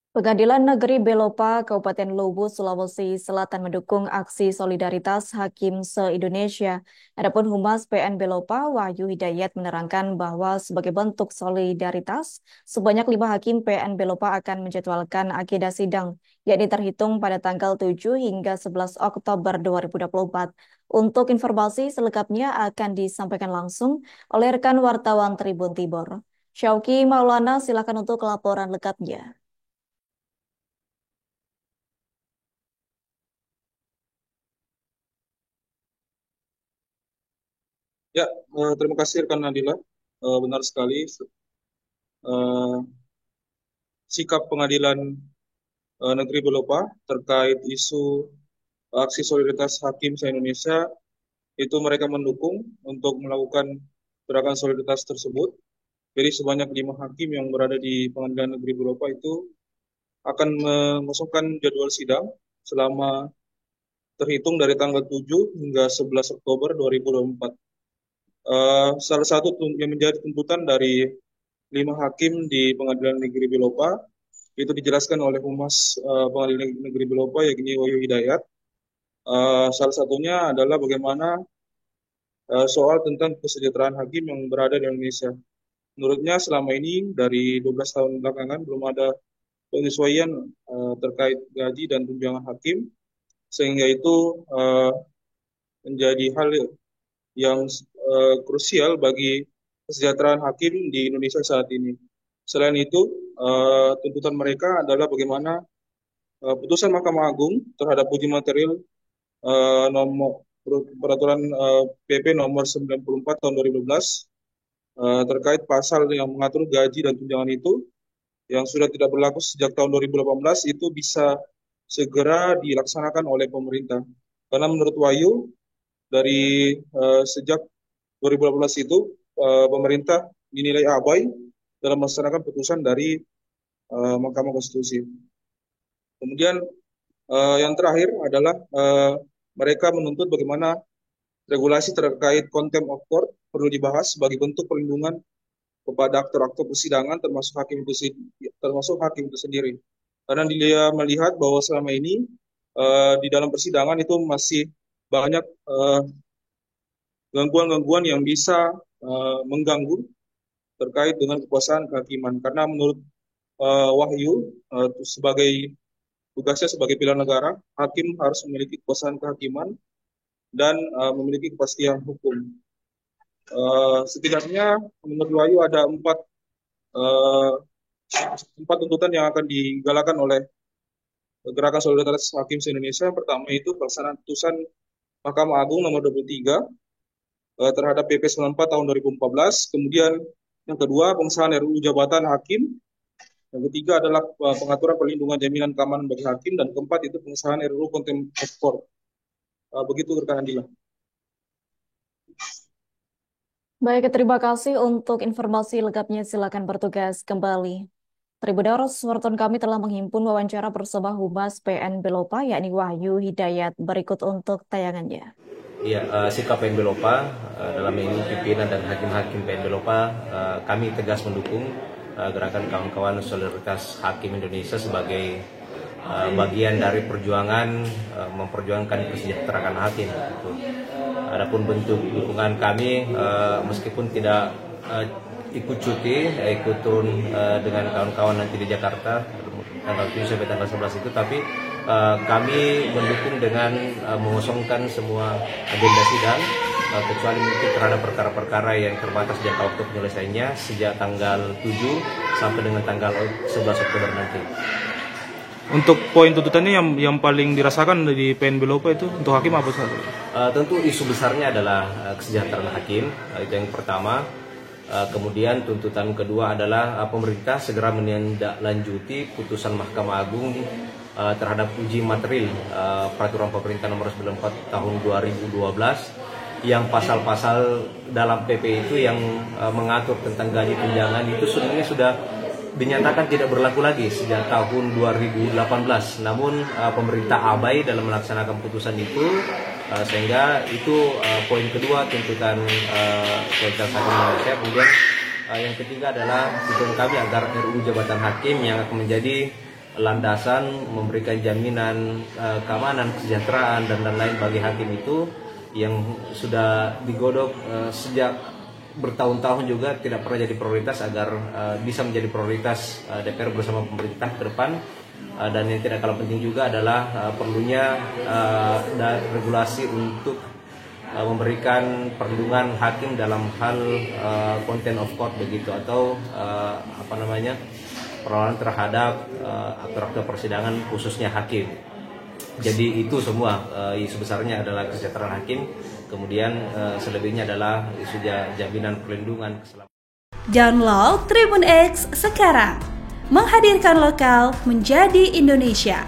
Pengadilan Negeri Belopa, Kabupaten Luwu, Sulawesi Selatan mendukung aksi solidaritas Hakim se-Indonesia. Adapun Humas PN Belopa, Wahyu Hidayat menerangkan bahwa sebagai bentuk solidaritas, sebanyak 5 hakim PN Belopa akan menjadwalkan agenda sidang, yakni terhitung pada tanggal 7 hingga 11 Oktober 2024. Untuk informasi selengkapnya akan disampaikan langsung oleh rekan wartawan Tribun Tibor. Syauki Maulana, silakan untuk laporan lengkapnya. Ya, terima kasih rekan Nadila. Benar sekali, eh, sikap Pengadilan Negeri Belopa terkait isu aksi solidaritas hakim se-Indonesia itu mereka mendukung untuk melakukan gerakan solidaritas tersebut. Jadi sebanyak 5 hakim yang berada di Pengadilan Negeri Belopa itu akan mengosongkan jadwal sidang selama terhitung dari tanggal 7 hingga 11 Oktober 2024. Salah satu yang menjadi tuntutan dari 5 hakim di Pengadilan Negeri Belopa itu dijelaskan oleh Humas Pengadilan Negeri Belopa yakni Wahyu Hidayat. Salah satunya adalah bagaimana soal tentang kesejahteraan hakim yang berada di Indonesia. Menurutnya selama ini dari 12 tahun belakangan belum ada penyesuaian terkait gaji dan tunjangan hakim, sehingga itu menjadi hal yang krusial bagi kesejahteraan hakim di Indonesia saat ini. Selain itu, tuntutan mereka adalah bagaimana putusan Mahkamah Agung terhadap uji material nomor peraturan PP nomor 94 tahun 2012 terkait pasal yang mengatur gaji dan tunjangan itu yang sudah tidak berlaku sejak tahun 2018 itu bisa segera dilaksanakan oleh pemerintah. Karena menurut Wahyu dari sejak 2018 itu pemerintah dinilai abai dalam melaksanakan putusan dari Mahkamah Konstitusi. Kemudian yang terakhir adalah mereka menuntut bagaimana regulasi terkait contempt of court perlu dibahas sebagai bentuk perlindungan kepada aktor-aktor persidangan termasuk hakim itu sendiri. Karena dia melihat bahwa selama ini di dalam persidangan itu masih banyak gangguan-gangguan yang bisa mengganggu terkait dengan kekuasaan kehakiman. Karena menurut Wahyu sebagai tugasnya sebagai pilihan negara, hakim harus memiliki kekuasaan kehakiman dan memiliki kepastian hukum. Setidaknya menurut Wahyu ada uh, empat tuntutan yang akan digalakan oleh Gerakan Solidaritas Hakim se-Indonesia. Pertama itu pelaksanaan putusan Mahkamah Agung nomor 23 terhadap PP 94 tahun 2014. Kemudian yang kedua pengesahan RUU Jabatan Hakim. Yang ketiga adalah pengaturan perlindungan jaminan keamanan bagi hakim, dan keempat itu pengesahan RUU Contempt of Court. Begitu rekan Andila. Baik, terima kasih untuk informasi lengkapnya. Silakan bertugas kembali. Tribuners, wartawan kami telah menghimpun wawancara bersama Humas PN Belopa, yakni Wahyu Hidayat. Berikut untuk tayangannya. Iya, sikap PN Belopa dalam ini pimpinan dan hakim-hakim PN Belopa, kami tegas mendukung gerakan kawan-kawan solidaritas hakim Indonesia sebagai bagian dari perjuangan memperjuangkan kesejahteraan hakim. Gitu. Adapun bentuk dukungan kami, meskipun tidak ikut cuti, ikut turun dengan kawan-kawan nanti di Jakarta tanggal 7 sampai tanggal 11 itu, tapi kami mendukung dengan mengosongkan semua agenda sidang kecuali mungkin terhadap perkara-perkara yang terbatas jangka waktu penyelesaiannya sejak tanggal 7 sampai dengan tanggal 11 Oktober nanti. Untuk poin tuntutannya yang paling dirasakan di PN Belopa itu untuk hakim apa saja? Tentu isu besarnya adalah kesejahteraan hakim, itu yang pertama. Kemudian tuntutan kedua adalah pemerintah segera menindaklanjuti putusan Mahkamah Agung terhadap uji material peraturan pemerintah nomor 94 tahun 2012 yang pasal-pasal dalam PP itu yang mengatur tentang gaji tunjangan itu sebenarnya sudah dinyatakan tidak berlaku lagi sejak tahun 2018. Namun pemerintah abai dalam melaksanakan putusan itu, sehingga itu poin kedua tuntutan Solidaritas Hakim Indonesia. Kemudian yang ketiga adalah tuntutan kami agar RUU Jabatan Hakim yang akan menjadi landasan memberikan jaminan keamanan, kesejahteraan dan lain-lain bagi hakim itu yang sudah digodok sejak bertahun-tahun juga tidak pernah jadi prioritas agar bisa menjadi prioritas DPR bersama pemerintah ke depan. Dan yang tidak kalah penting juga adalah perlunya regulasi untuk memberikan perlindungan hakim dalam hal content of court begitu, atau perlawanan terhadap aktor-aktor persidangan khususnya hakim. Jadi itu semua isu besarnya adalah kesejahteraan hakim, kemudian selebihnya adalah isu jaminan perlindungan keselamatan. Download Tribun X sekarang, menghadirkan lokal menjadi Indonesia.